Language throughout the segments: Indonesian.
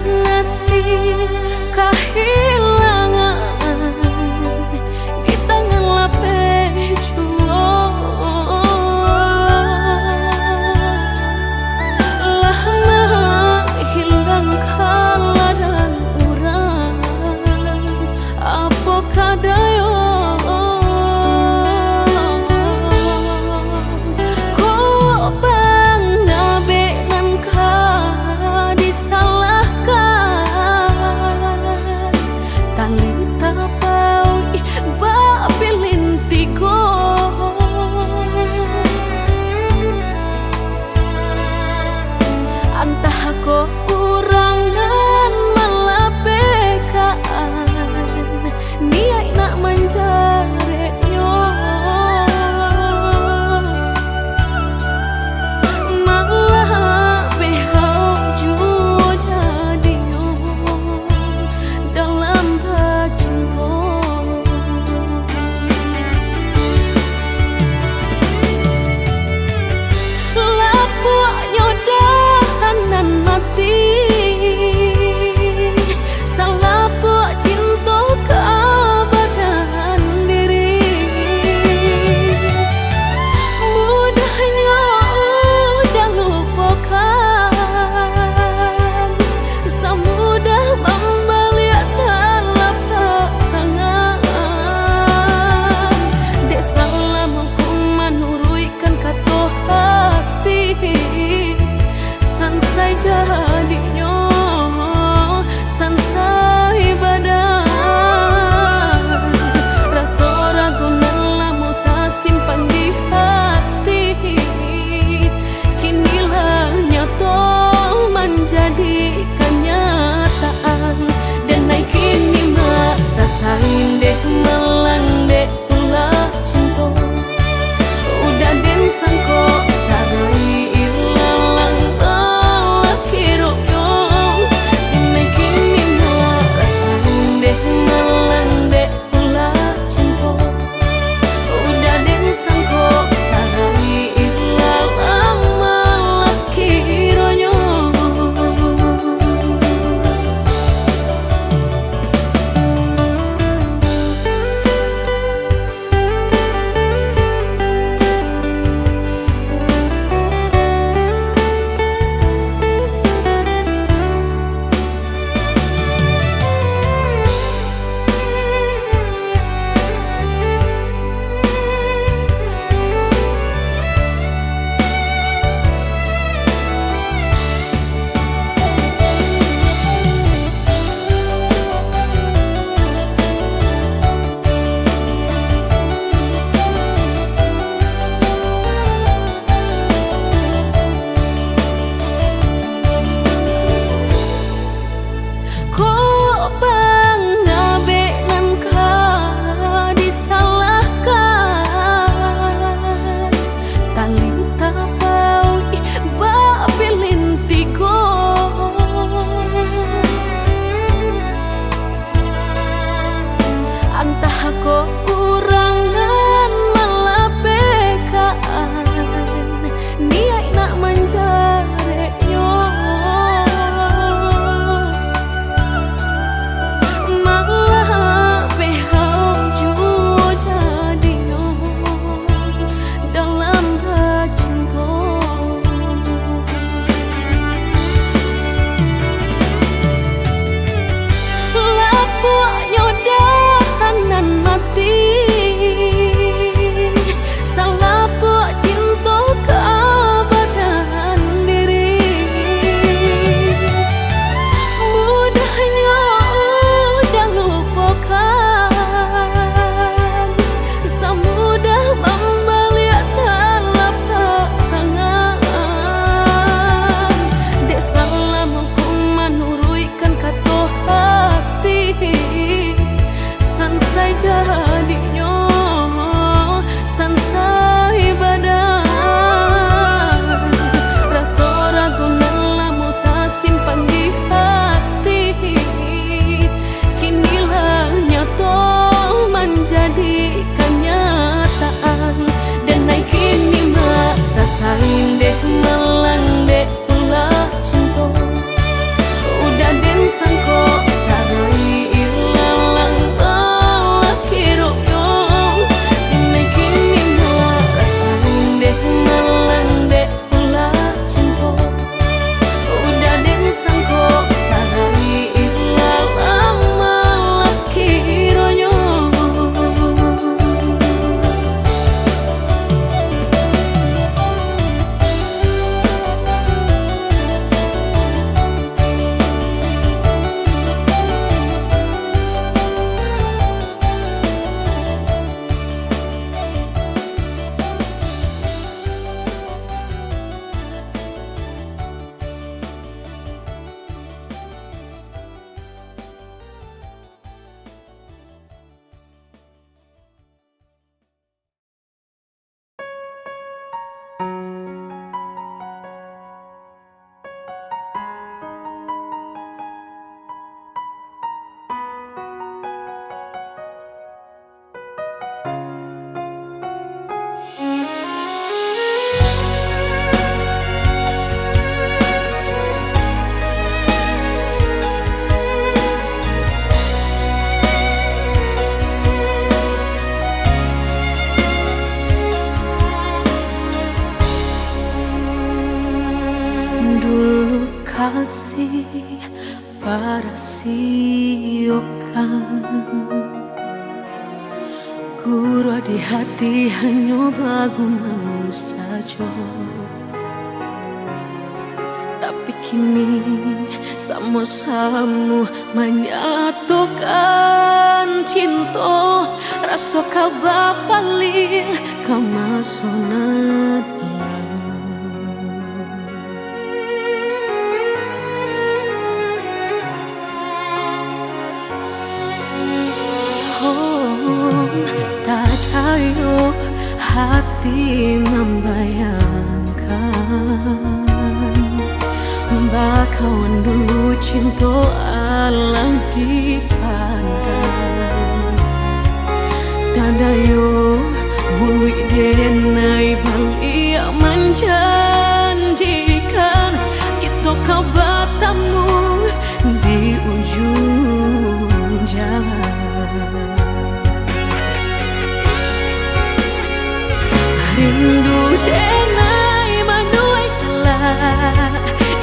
nasib kehilangan di tangan lapeh juang. Lah menghilang kala dan urang apa kadayo kurangan melapekaan niat nak menjaretnya malah behau jua jadinya dalam bercinta. Lapuknya dahanan mati salah buat cinta kebadan diri. Mudahnya udah lupakan, semudah membalik telapak tangan. Dek salah mampu menurutkan kata hati sansai jadinya sansai badan. Rasa ragu nelamu tak simpan di hati, kinilah nyata menjadi kenyataan. Dan naik kini mak rasain deh melang deh ulah cinta udah den sangko sarai ilalang balak hirupnya. Dan naik kini mak rasain deh melang deh ulah cinta udah den sangko sarai ilalang balak hirupnya. kasih para siokan Guru di hati hanya bagumam saja. Tapi kini sama-sama menyatukan cinta rasa kabar paling kemasonan tak tahu hati membayangkan bakawan dulu cinta alam dipandang tanda yo mului denai balik menjanjikan kita kau bertemu di ujung jalan. Rindu denai manuai telah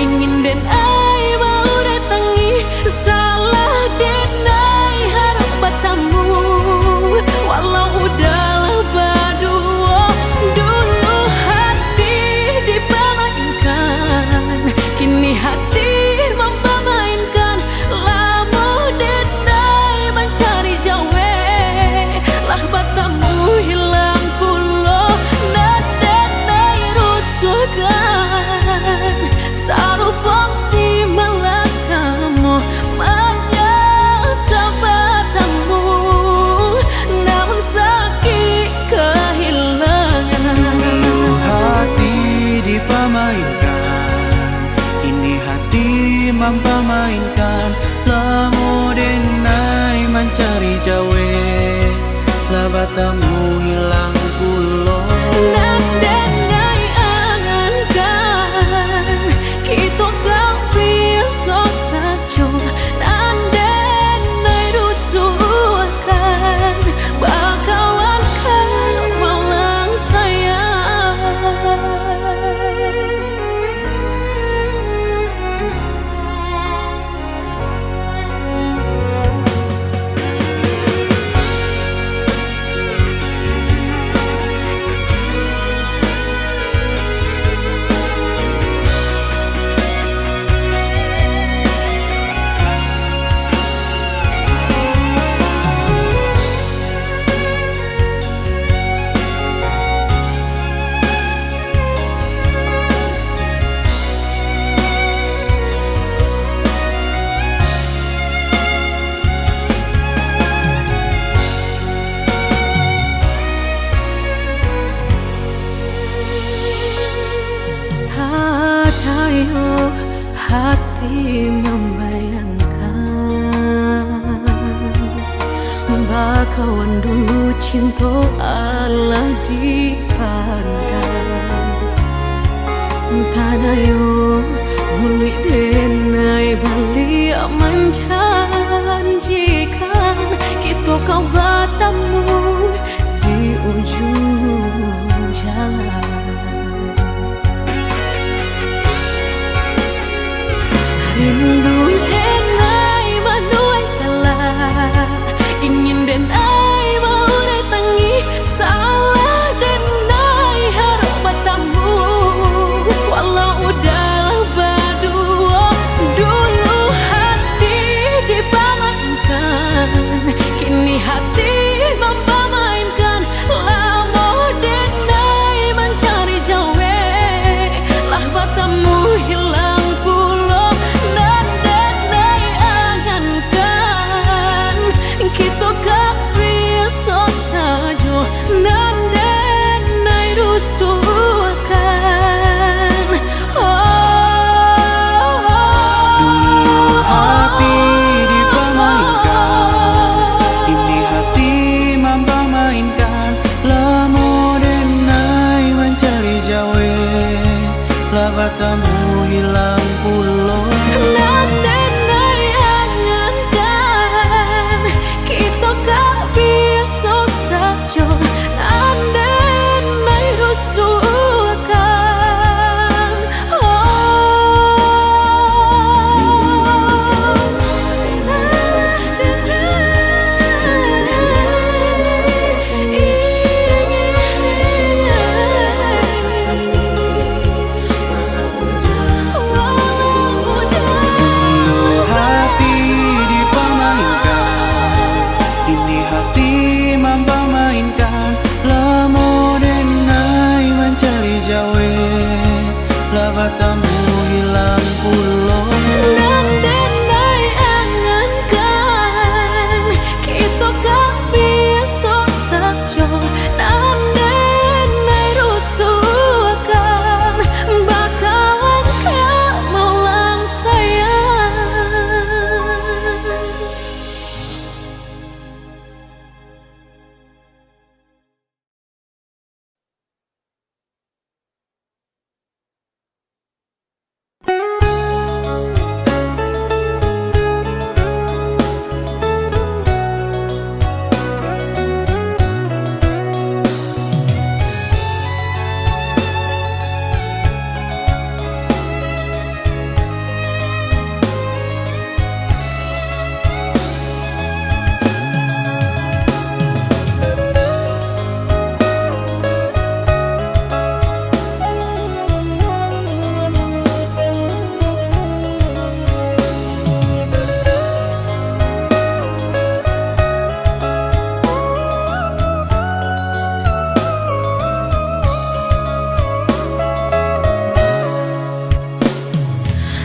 ingin denai mau datangi salah denai harap bertemu walau udahlah berdua dulu hati dipermainkan kini hati mempermainkan lama denai mencari jawe lah bertemu hilang pulau sarupang si melakamu menyesal bertemu namun sakit kehilangan. Dulu hati dipermainkan kini hati mempermainkan lamo denai mencari jawe lah bertemu hilang pulau hati membayangkan bakawan dulu cinta Allah dipandang tanah yo mului denai balik menjanjikan kita kau bertemu di ujung jalan. Rindu denai manuai telah ingin denai mau datangi salah denai harap bertemu walau udahlah berdua dulu hati dipermainkan kini hati mempermainkan lama denai mencari jawe lah bertemu hilang pulau kita kak biasa saja dan denai rusuhkan. Dulu hati dipermainkan kini hati mempermainkan lamo denai mencari jawe lah bertemu hilang pulau labatamu hilang pulau. Dan denai angankan kita kah biasa saja. Dan denai rusuhkan bakalan kamu lang sayang.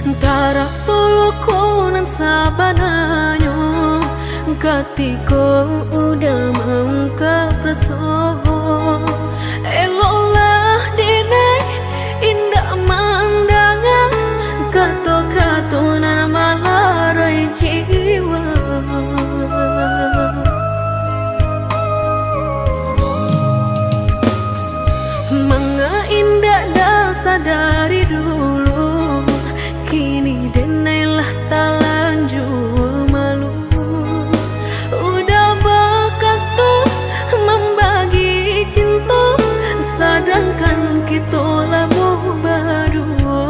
Antara solo konan sabananyo ketika udah mengungkap rasa elolah denai indah mandangan kato-kato nan malarai jiwa. Manga indah dasar dari dulu, kini denailah tak lanjut malu. Udah bakat tuh membagi cinta, sedangkan kita lamu berdua.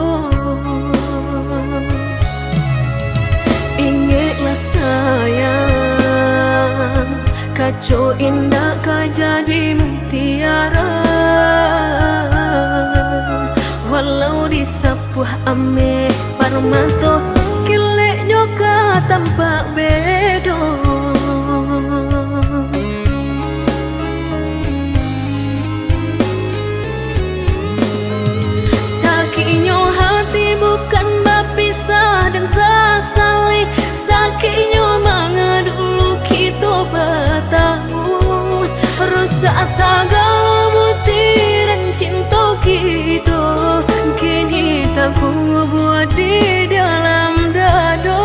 Ingatlah sayang, kacau indah kau jadi mutiara. Walau di sebuah ame parmanto kileknya ka tampak bedo. Sakitnya hati bukan berpisah dan sesali. Sakitnya mana dulu kita bertahu. Rusak segala butiran cinta kita, kini tak ku buat di dalam dada.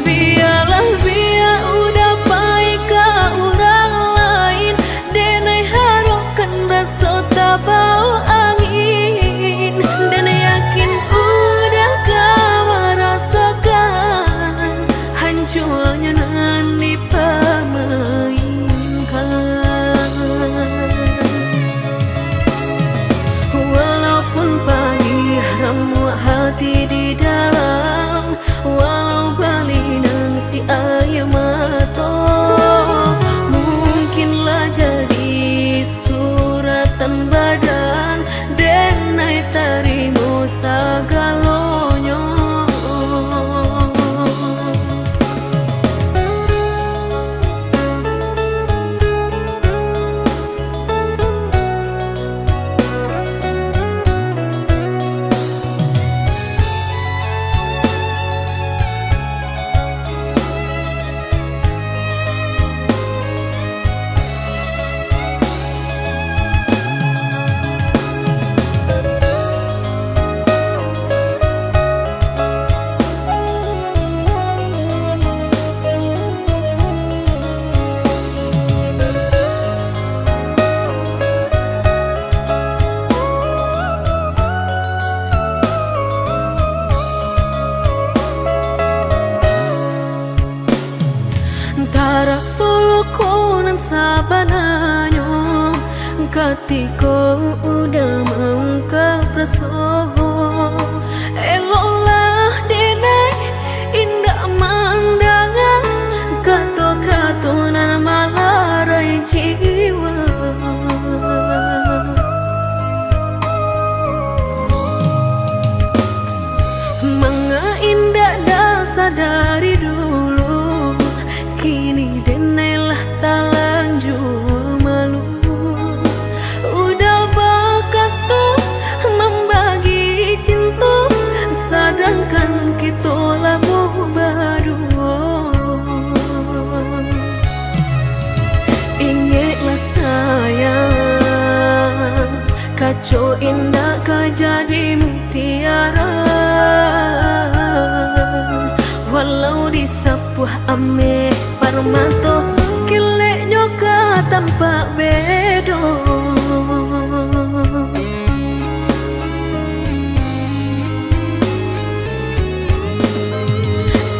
Biarlah biar udah baik ke orang lain, denai harapkan rasa tak bau angin. Dan yakin udah kau merasakan hancurnya nanti pemainkan. Walaupun pagi ramu hati di dalam, walau balinan si air mata, mungkinlah jadi suratan badan denai tarimo sagalonyo. Antara solo konan sabananyo ketika udah mengungkap rasa elolah denai indah mandangan kato-kato nan malarai jiwa. Manga indah dasar dari dulu, kini denailah tak lanjut malu. Udah bakat Kaco indah ka jadi mutiara, walau disapuh ame parmato kileknya ka tampak bedo.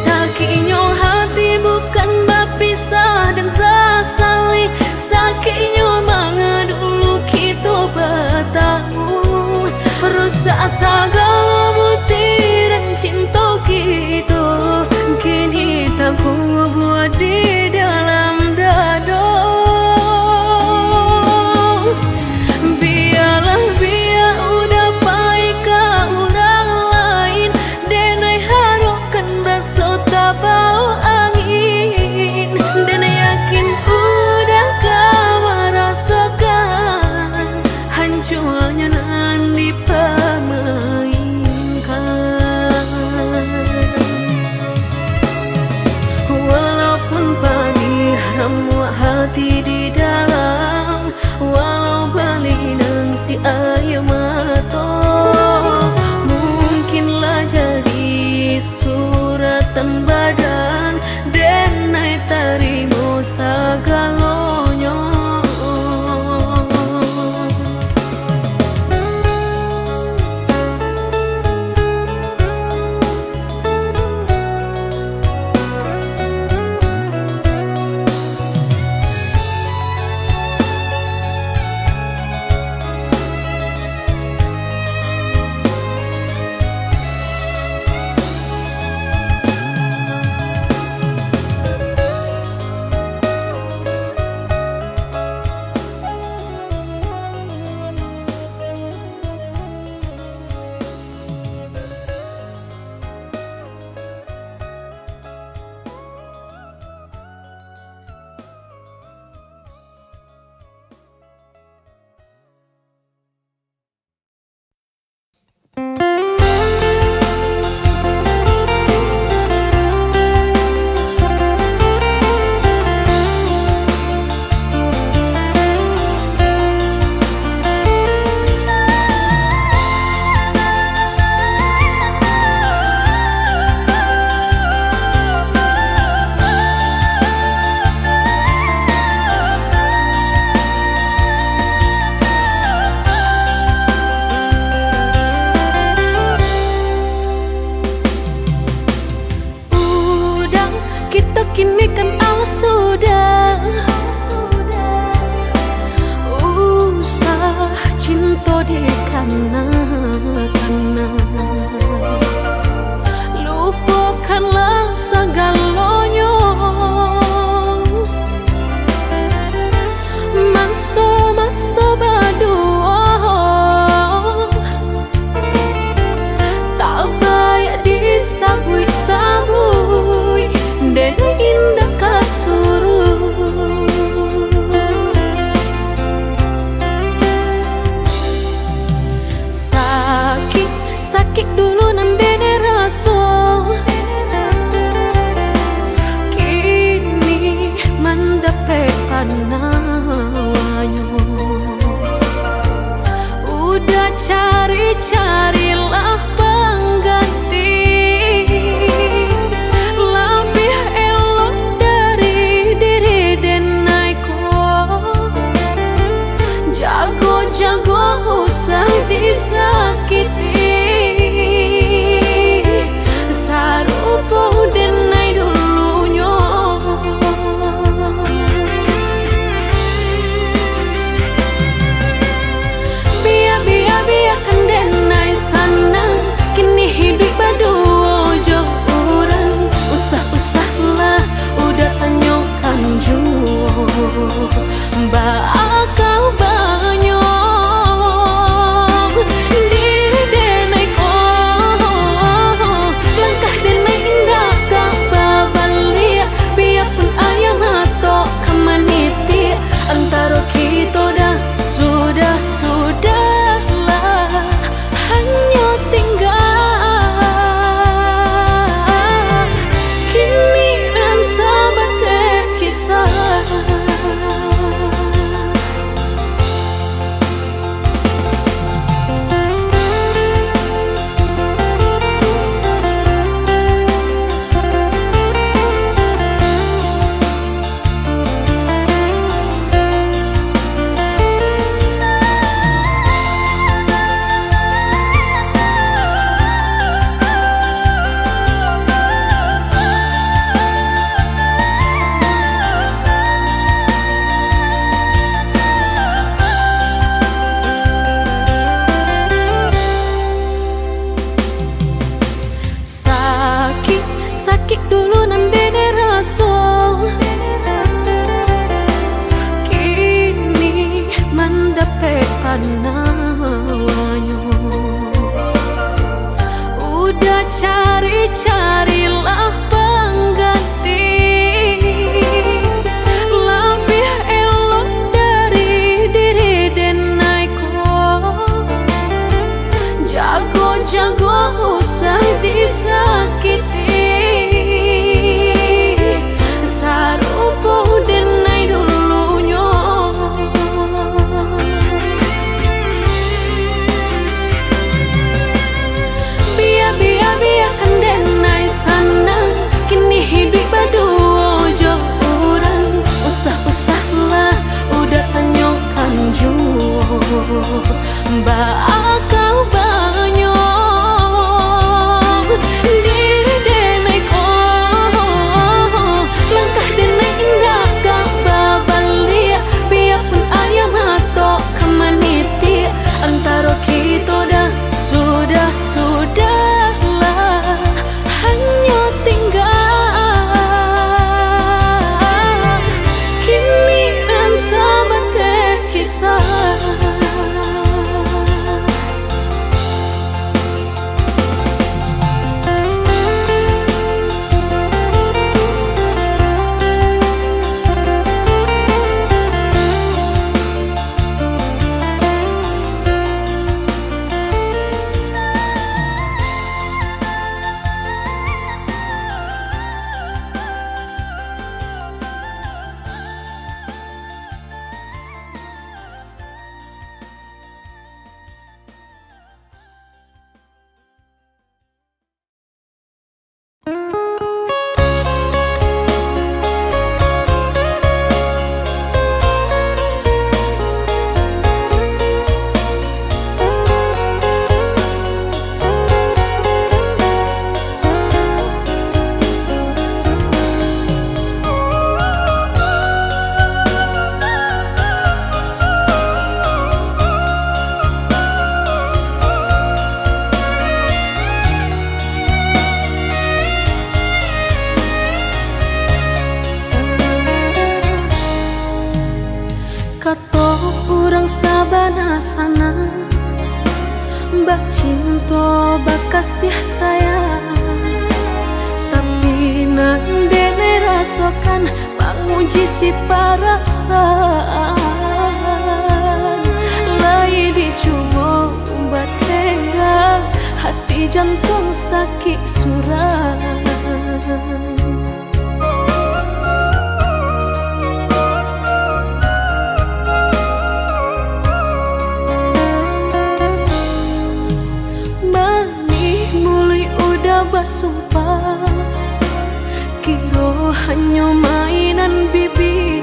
Sakitnya hati bukan berpisah dan sesali, sakitnya mana dulu kita bertahu, rusak segala bukti dan cinta kita, kini tak ku buat di dalam dada. Biarlah biar udah baik ke orang lain, denai harapkan besok tak bau angin, dan yakin udah kau merasakan hancurnya nan dipermainkan. Walaupun pagi ramuan hati di dalam, walau balinan si air mata, mungkinlah jadi suratan badan, denai tarimo segalanya. Kini kan sudah usah cinta di kana-kana, lupakanlah segalanya. Masa-masa berdua tak baik disabui-sabui, dan indah kasuruh. Sakit dulu nan dene rasa, kini mendapat panawanya. Udah cari-carilah pengganti, jago usah disakiti, sarupo denai dulunya. Biarkan denai sana, kini hidup berdua jauh orang. Usah-usahlah udah tanyakan jua, bakal banyak diri denai ko, langkah denai indah tak babalia. Biarpun ayam atau kamaniti, antara kita dah sudahlah Bakau banyong diri denai ko langkah denai indah gak babalia biarpun ayam atau kemaniti antara kita dah sudahlah hanya tinggal kini dan sahabat kisah. Kato urang sabana sana bak cinta bak kasih sayang tapi nandene rasakan menguji si perasaan lai dicoba umbat tega hati jantung sakit suram. Basumpah kiro hanya mainan bibi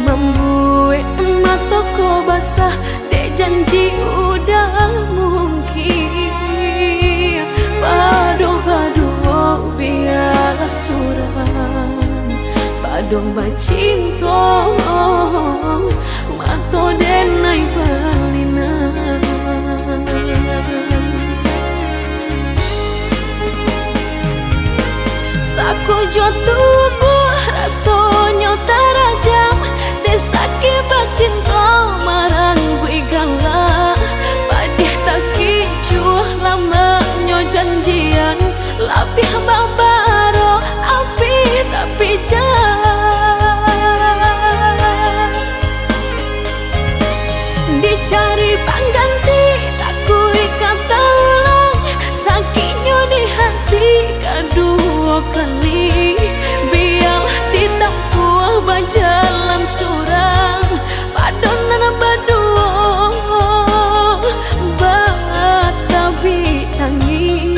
membuat mataku basah dek janji udah mungkin padu biar suram padu bacinta mato denai balinan. Aku jo tubuh rasanya terajam desaki bacinta marang gue galak padih tak kicuh lamanya janjian lapih babaro api tapi jangan dicari pengganti tak kui kata ulang sakitnya di hati kedua kali biarlah ditempuh berjalan surang padonan berdua batabi tangi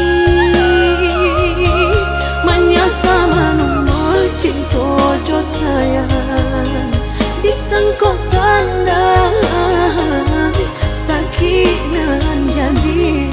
menyasa menunggu cinta jo sayang disangko sandang sakit nan jadi.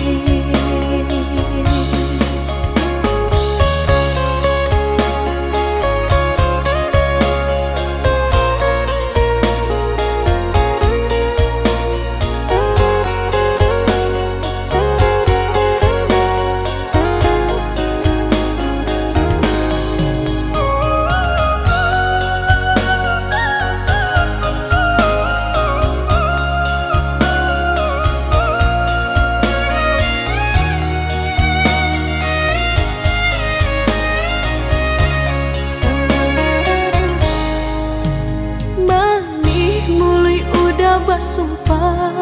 Basumpah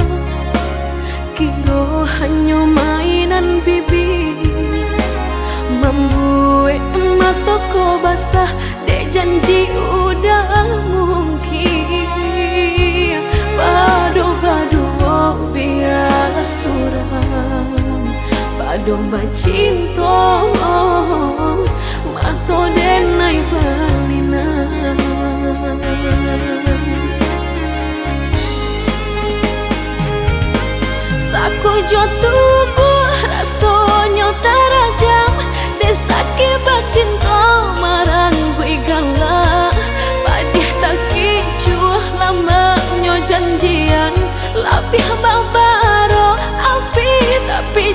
kiro hanya mainan bibi membuat mataku basah dek janji udah mungkin padu biar suram padu bacinta mato denai balinan. Kujo tubuh rasanya terajam, desake bacinta marang kui galak. Padih tak kicuh lamanya janjian, labih babaro api tapi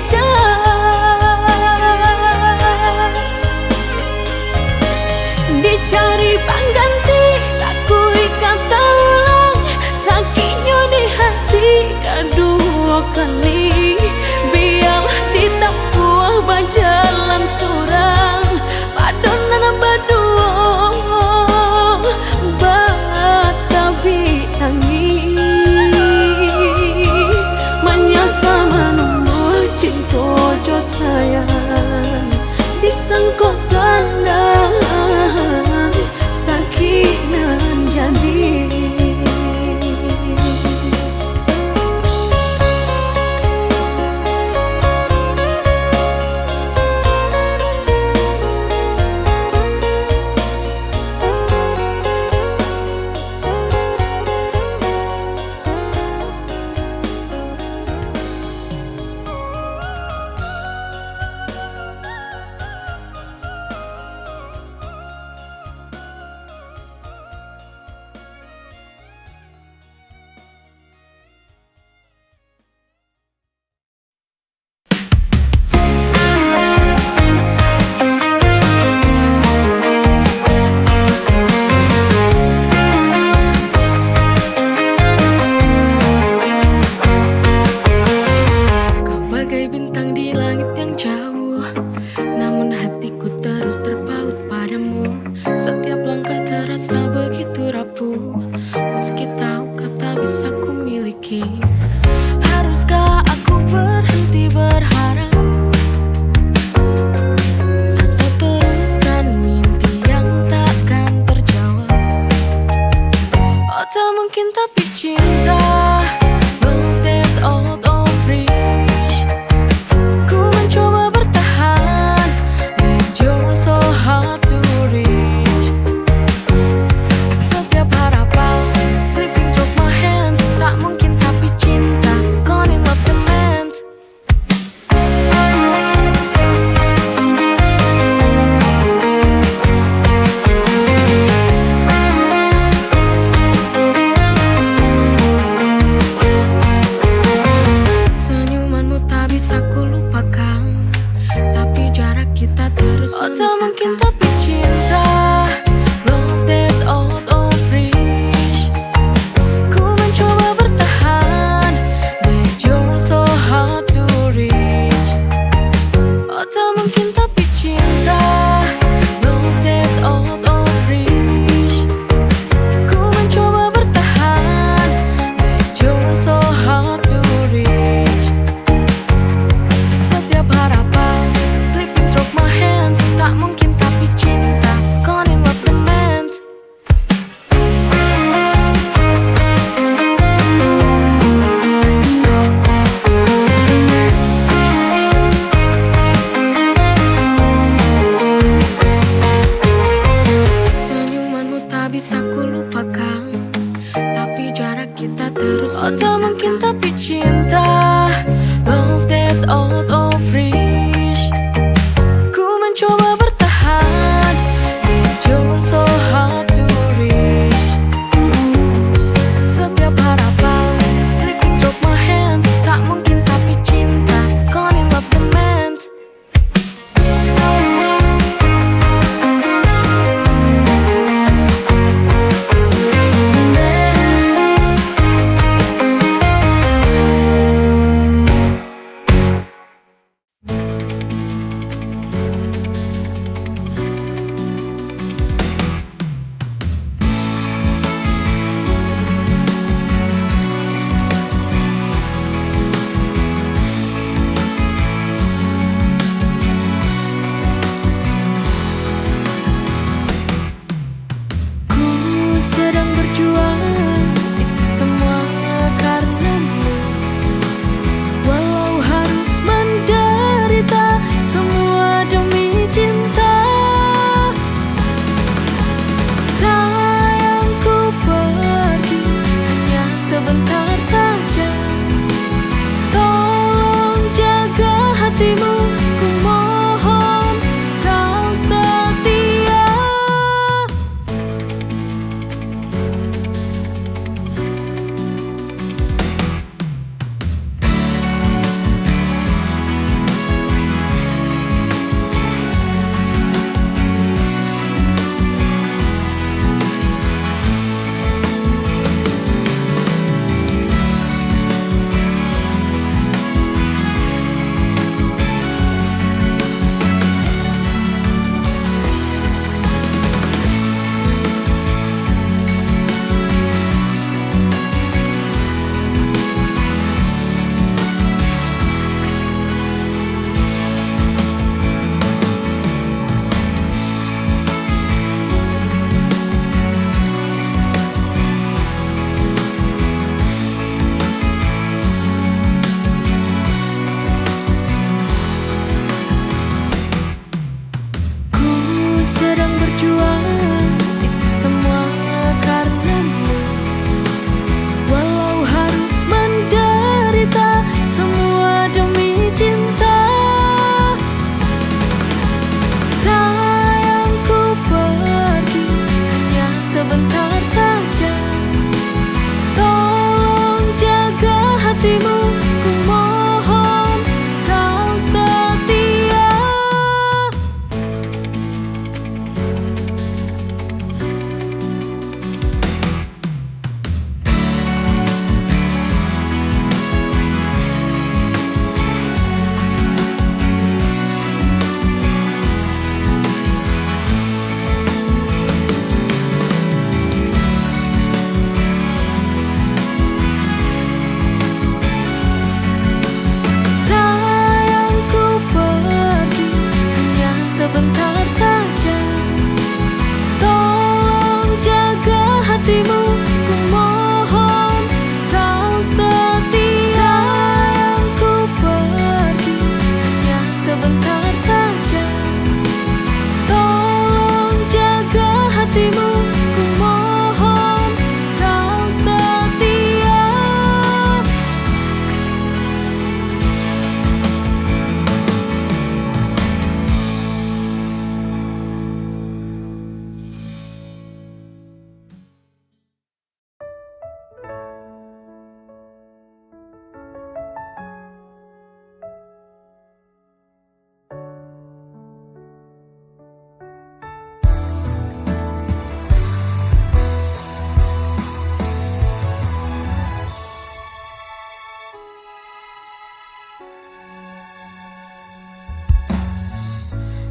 dicari pengganti, tak kui kata ulang. Sakitnya di hati kedua kali, biarlah ditempuh berjalan surang. Padonan berdua batabi tangi, menyasa menunggu cinta jo sayang. Disangko sandang sakit nan jadi.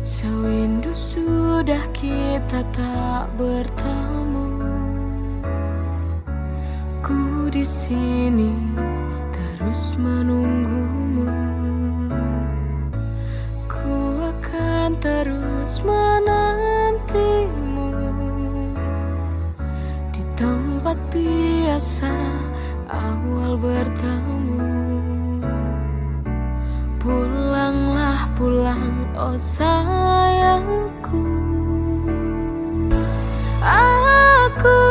Sewindu sudah kita tak bertemu. Ku di sini terus menunggumu. Ku akan terus menantimu di tempat biasa awal bertemu. Pulanglah pulang, oh sayangku. Aku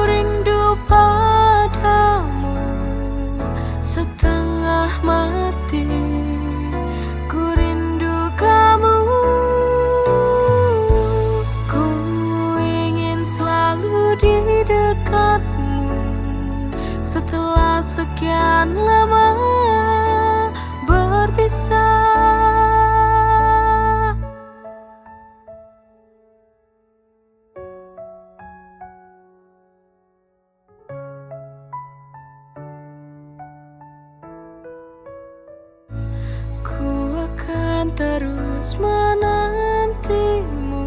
rindu padamu setengah mati. Ku rindu kamu. Ku ingin selalu di dekatmu setelah sekian lama berpisah. Ku akan terus menantimu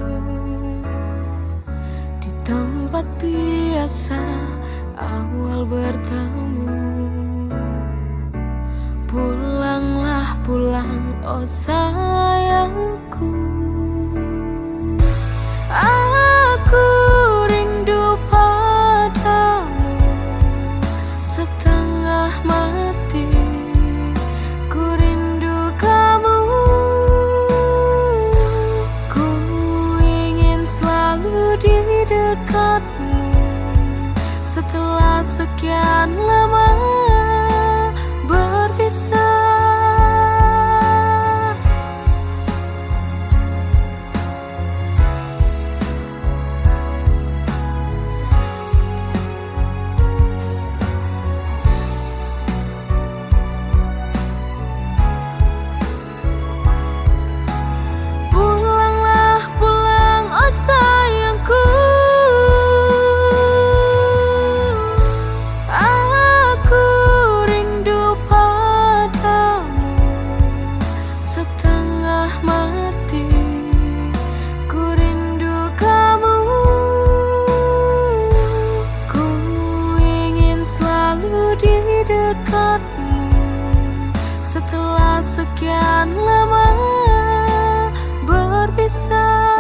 di tempat biasa awal bertemu. Pulanglah pulang, oh sayangku. Aku rindu padamu setengah mati. Ku rindu kamu. Ku ingin selalu di dekatmu setelah sekian lama berpisah. Pulanglah pulang, oh sayangku. Aku rindu padamu setengah mati. Ku rindu kamu. Ku ingin selalu di dekatmu setelah sekian lama berpisah.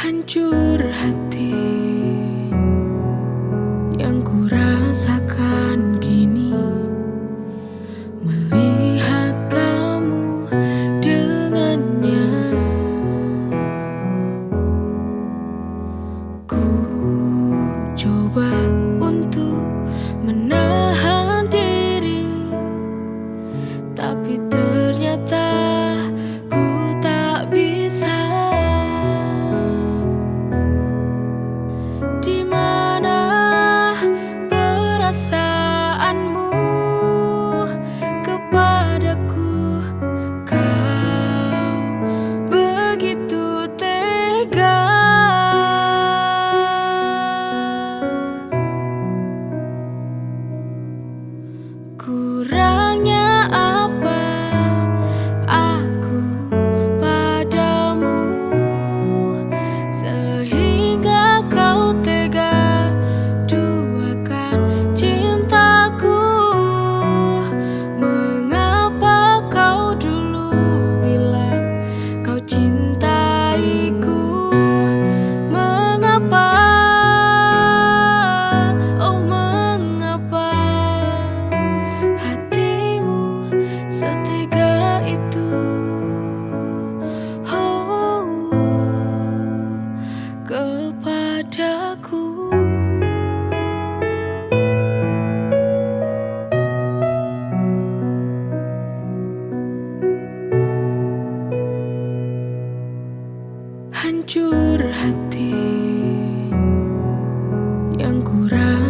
Hancur hati yang ku rasakan kini melihat kamu dengannya. Ku coba untuk menahan diri, tapi ternyata ku tak bisa. Di mana perasaanmu kepadaku? Kau begitu tega.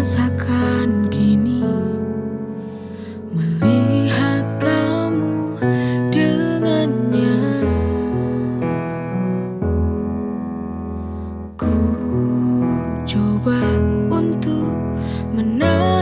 rasakan kini melihat kamu dengannya. Ku coba untuk menang